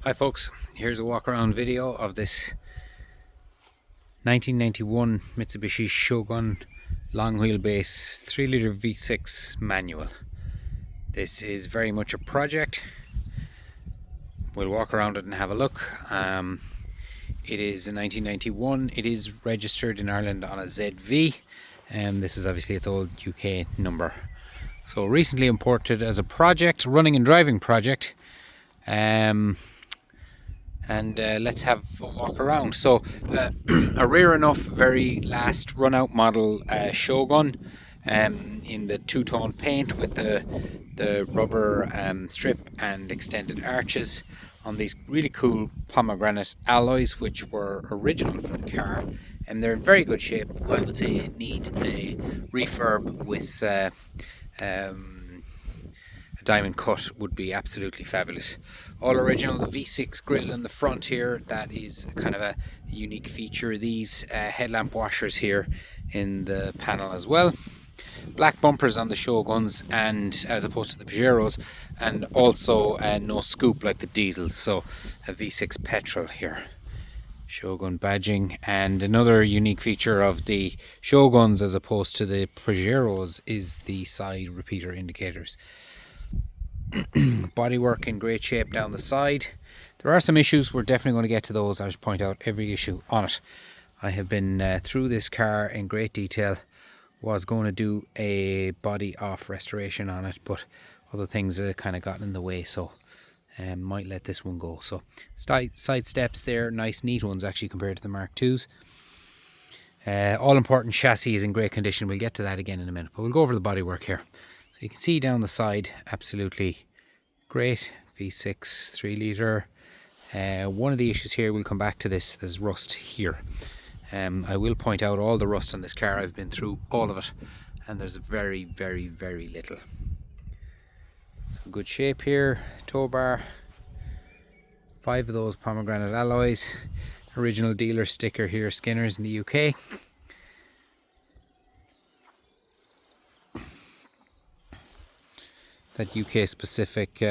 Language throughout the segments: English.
Hi folks, here's a walk around video of this 1991 Mitsubishi Shogun long wheelbase 3-litre V6 manual. This is very much a project. We'll walk around it and have a look. It is a 1991. It is registered in Ireland on a ZV, and this is obviously its old UK number. So recently imported as a project, running and driving project. Let's have a walk around. So a rare enough, very last run out model Shogun in the two-tone paint with the rubber strip and extended arches on these really cool pomegranate alloys, which were original for the car, and they're in very good shape. I would say need a refurb with a diamond cut would be absolutely fabulous. All original. The V6 grille in the front here, that is kind of a unique feature. These headlamp washers here in the panel as well. Black bumpers on the Shoguns, and as opposed to the Pajeros, and also no scoop like the diesels, so a V6 petrol here. Shogun badging, and another unique feature of the Shoguns as opposed to the Pajeros is the side repeater indicators. Bodywork in great shape down the side. There are some issues, we're definitely going to get to those. I'll point out every issue on it. I have been through this car in great detail. Was going to do a body off restoration on it, but other things kind of got in the way, so might let this one go. So side steps there, nice neat ones actually compared to the Mark IIs. All important chassis is in great condition. We'll get to that again in a minute, but we'll go over the bodywork here. So you can see down the side, absolutely great. V6 3-litre. One of the issues here, we'll come back to this, there's rust here. I will point out all the rust on this car. I've been through all of it, and there's very, very, very little. Some good shape here. Tow bar. 5 of those pomegranate alloys. Original dealer sticker here, Skinner's in the UK. That UK specific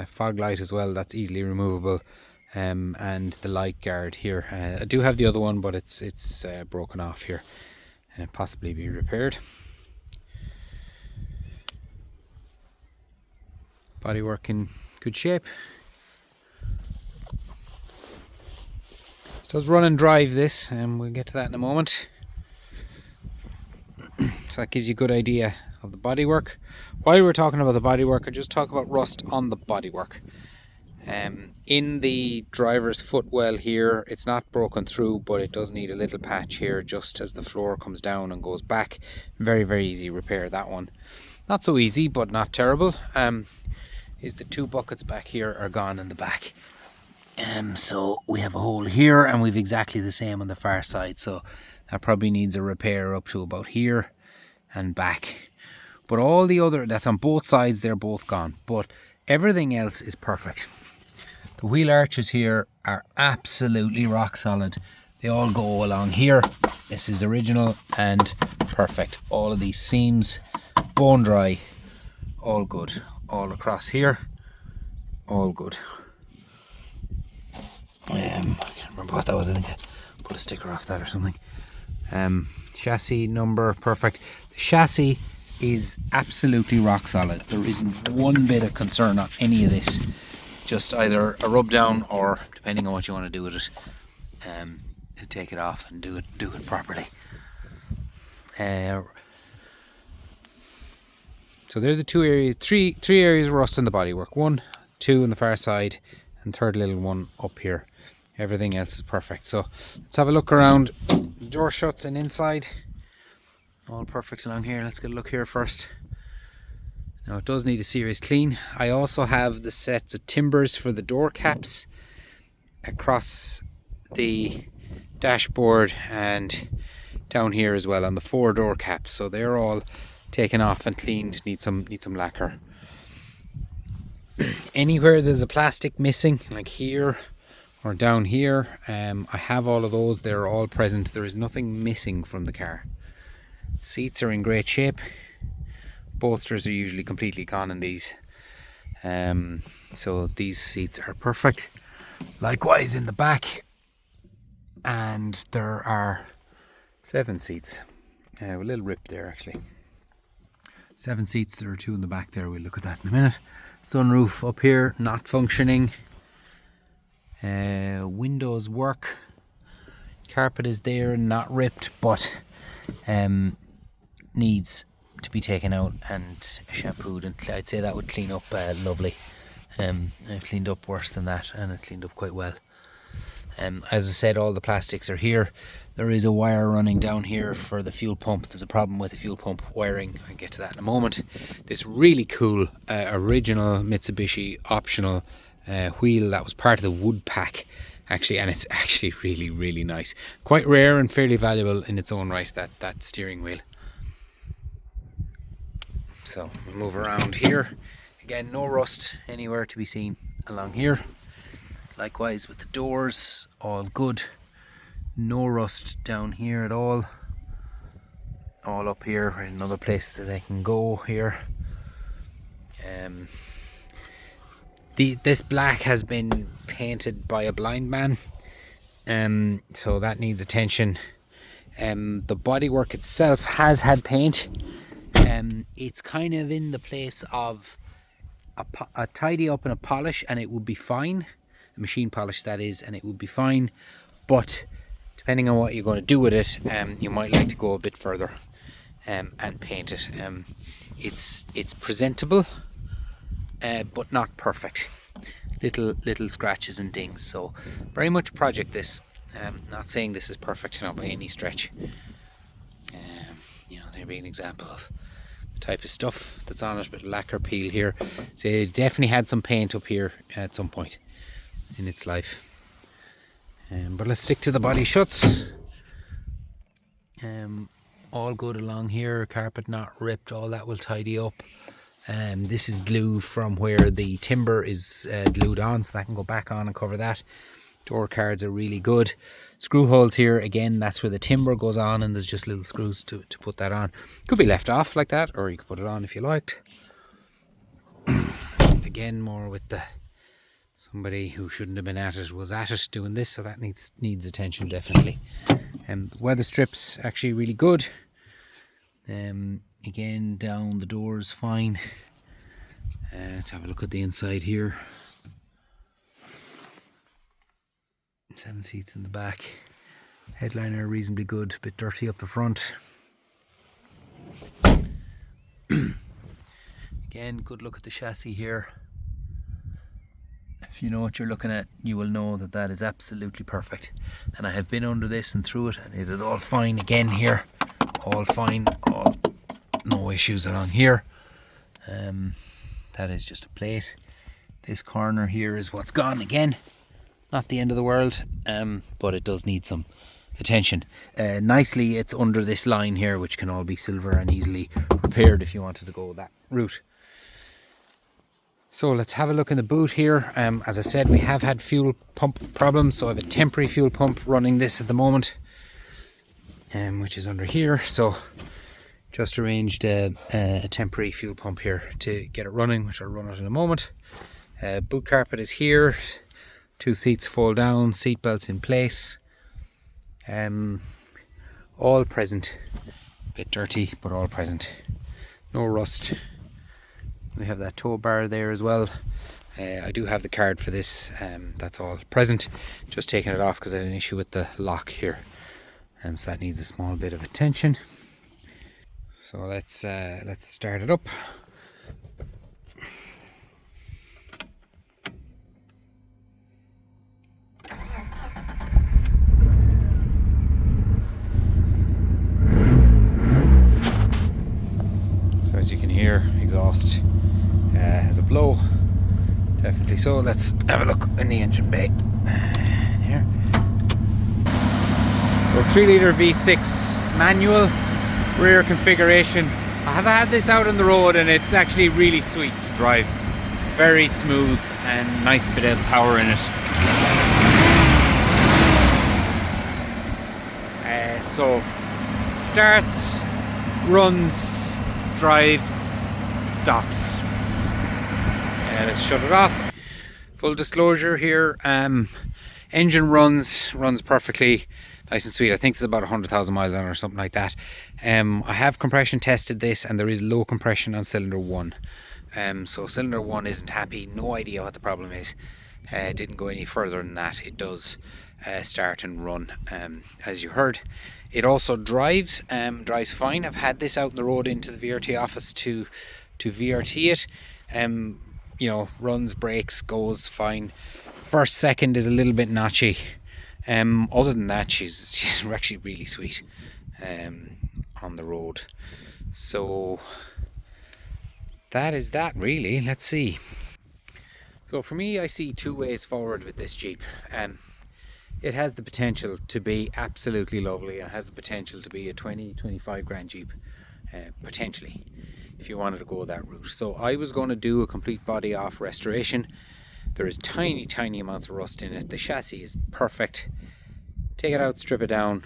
fog light as well, that's easily removable, and the light guard here. I do have the other one, but it's broken off here and possibly be repaired. Bodywork in good shape. It does run and drive this, and we'll get to that in a moment. So that gives you a good idea of the bodywork. While we're talking about the bodywork, I'll just talk about rust on the bodywork. In the driver's footwell here, it's not broken through, but it does need a little patch here just as the floor comes down and goes back. Very, very easy repair, that one. Not so easy, but not terrible. Is the 2 buckets back here are gone in the back. So we have a hole here, and we've exactly the same on the far side, so that probably needs a repair up to about here and back. But all the other, that's on both sides, they're both gone, but everything else is perfect. The wheel arches here are absolutely rock solid. They all go along here. This is original and perfect. All of these seams, bone dry, all good. All across here, all good. I can't remember what that was. I think I put a sticker off that or something. Chassis number, perfect. The chassis is absolutely rock solid. There isn't one bit of concern on any of this. Just either a rub down, or depending on what you want to do with it, take it off and do it properly. So there are the 2 areas, three areas of rust in the bodywork. 1, 2 on the far side, and third little one up here. Everything else is perfect. So let's have a look around. The door shuts and inside, all perfect along here. Let's get a look here first. Now it does need a serious clean. I also have the sets of timbers for the door caps across the dashboard and down here as well on the 4 door caps. So they're all taken off and cleaned. Need some lacquer. Anywhere there's a plastic missing, like here or down here, I have all of those. They're all present. There is nothing missing from the car. Seats are in great shape. Bolsters are usually completely gone in these, so these seats are perfect. Likewise in the back, and there are 7 seats. A little rip there actually. 7 seats, there are 2 in the back there, we'll look at that in a minute. Sunroof up here, not functioning. Windows work. Carpet is there, not ripped, but needs to be taken out and shampooed, and I'd say that would clean up lovely. I've cleaned up worse than that, and it's cleaned up quite well. As I said, all the plastics are here. There is a wire running down here for the fuel pump. There's a problem with the fuel pump wiring. I'll get to that in a moment. This really cool original Mitsubishi optional wheel that was part of the wood pack actually, and it's actually really, really nice. Quite rare and fairly valuable in its own right, that steering wheel. So we'll move around here. Again, no rust anywhere to be seen along here. Likewise with the doors, all good. No rust down here at all. All up here, another place that they can go here. This black has been painted by a blind man, so that needs attention. The bodywork itself has had paint. It's kind of in the place of a tidy up and a polish, and it would be fine. A machine polish, that is, and it would be fine. But depending on what you're going to do with it, you might like to go a bit further and paint it. It's presentable, but not perfect. Little scratches and dings. So very much a project this. Not saying this is perfect, by any stretch. There be an example of the type of stuff that's on it. A bit of lacquer peel here. So it definitely had some paint up here at some point in its life. But let's stick to the body shuts. All good along here. Carpet not ripped. All that will tidy up. This is glue from where the timber is glued on, so that can go back on and cover that. Door cards are really good. Screw holes here, again, that's where the timber goes on, and there's just little screws to put that on. Could be left off like that, or you could put it on if you liked. Again, more with somebody who shouldn't have been at it was at it doing this, so that needs attention definitely. Weather strips actually really good. Again, down the doors fine. Let's have a look at the inside here. 7 seats in the back. Headliner reasonably good, a bit dirty up the front. Again, good look at the chassis here. If you know what you're looking at, you will know that is absolutely perfect. And I have been under this and through it, and it is all fine again here. All fine, no issues along here. That is just a plate. This corner here is what's gone again. Not the end of the world, but it does need some attention. Nicely, it's under this line here, which can all be silver and easily repaired if you wanted to go that route. So let's have a look in the boot here. As I said, we have had fuel pump problems, so I have a temporary fuel pump running this at the moment, which is under here. So just arranged a temporary fuel pump here to get it running, which I'll run it in a moment. Boot carpet is here. 2 seats fold down, seat belts in place. All present. A bit dirty, but all present. No rust. We have that tow bar there as well. I do have the card for this. That's all present. Just taking it off because I had an issue with the lock here. So that needs a small bit of attention. So let's start it up. As you can hear, exhaust has a blow, definitely so. Let's have a look in the engine bay here. So 3-litre V6 manual, rear configuration. I have had this out on the road and it's actually really sweet to drive. Very smooth and nice bit of power in it. So starts, runs, drives, stops. Let's shut it off. Full disclosure here, engine runs perfectly, nice and sweet. I think there's about 100,000 miles on it or something like that. I have compression tested this, and there is low compression on cylinder 1. So cylinder 1 isn't happy, no idea what the problem is. Didn't go any further than that. It does start and run, as you heard. It also drives fine. I've had this out on the road into the VRT office to VRT it. You know, runs, brakes, goes fine. First, second is a little bit notchy. Other than that, she's actually really sweet on the road. So that is that really. Let's see. So for me, I see two ways forward with this Jeep. It has the potential to be absolutely lovely. It has the potential to be a 20-25 grand Jeep, potentially, if you wanted to go that route. So I was going to do a complete body off restoration. There is tiny amounts of rust in it. The chassis is perfect. Take it out, strip it down,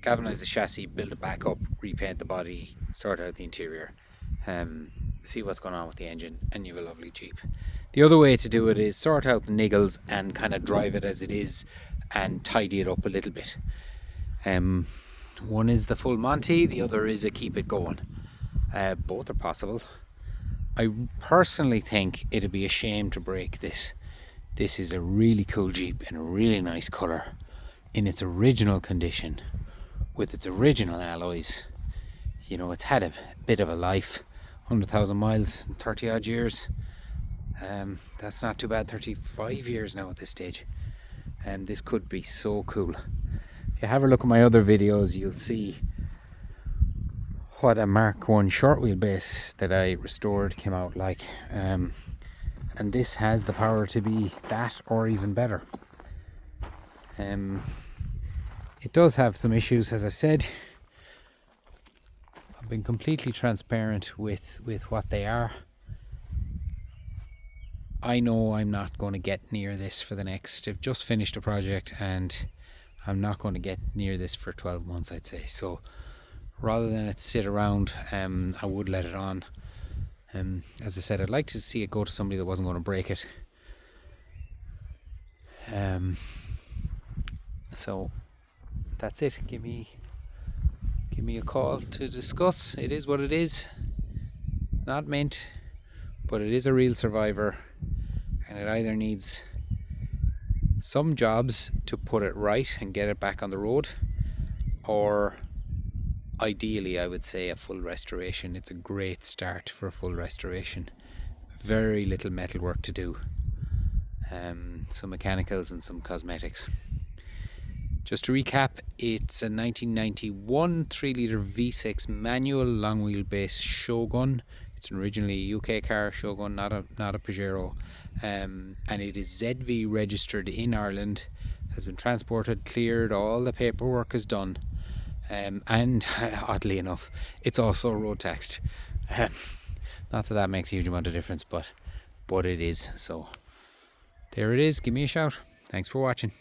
galvanize the chassis, build it back up, repaint the body, sort out the interior, see what's going on with the engine, and you have a lovely Jeep. The other way to do it is sort out the niggles and kind of drive it as it is and tidy it up a little bit. One is the full Monty, the other is a keep it going. Both are possible. I personally think it'd be a shame to break this. This is a really cool Jeep in a really nice colour, in its original condition, with its original alloys. You know, it's had a bit of a life, 100,000 miles, 30 odd years. That's not too bad, 35 years now at this stage. And this could be so cool. If you have a look at my other videos, you'll see what a Mk1 short wheelbase that I restored came out like. And this has the power to be that or even better. It does have some issues, as I've said. I've been completely transparent with what they are. I know I'm not going to get near this for the next... I've just finished a project and I'm not going to get near this for 12 months, I'd say. So rather than it sit around, I would let it on. As I said, I'd like to see it go to somebody that wasn't going to break it. So that's it. Give me a call to discuss. It is what it is. It's not mint, but it is a real survivor, and it either needs some jobs to put it right and get it back on the road, or ideally I would say a full restoration. It's a great start for a full restoration. Very little metal work to do, some mechanicals and some cosmetics. Just to recap, it's a 1991 3-litre V6 manual long wheelbase Shogun. It's an originally UK car, Shogun, not a Pajero, and it is ZV registered in Ireland, has been transported, cleared, all the paperwork is done, and oddly enough, it's also road taxed. Not that makes a huge amount of difference, but it is. So there it is. Give me a shout. Thanks for watching.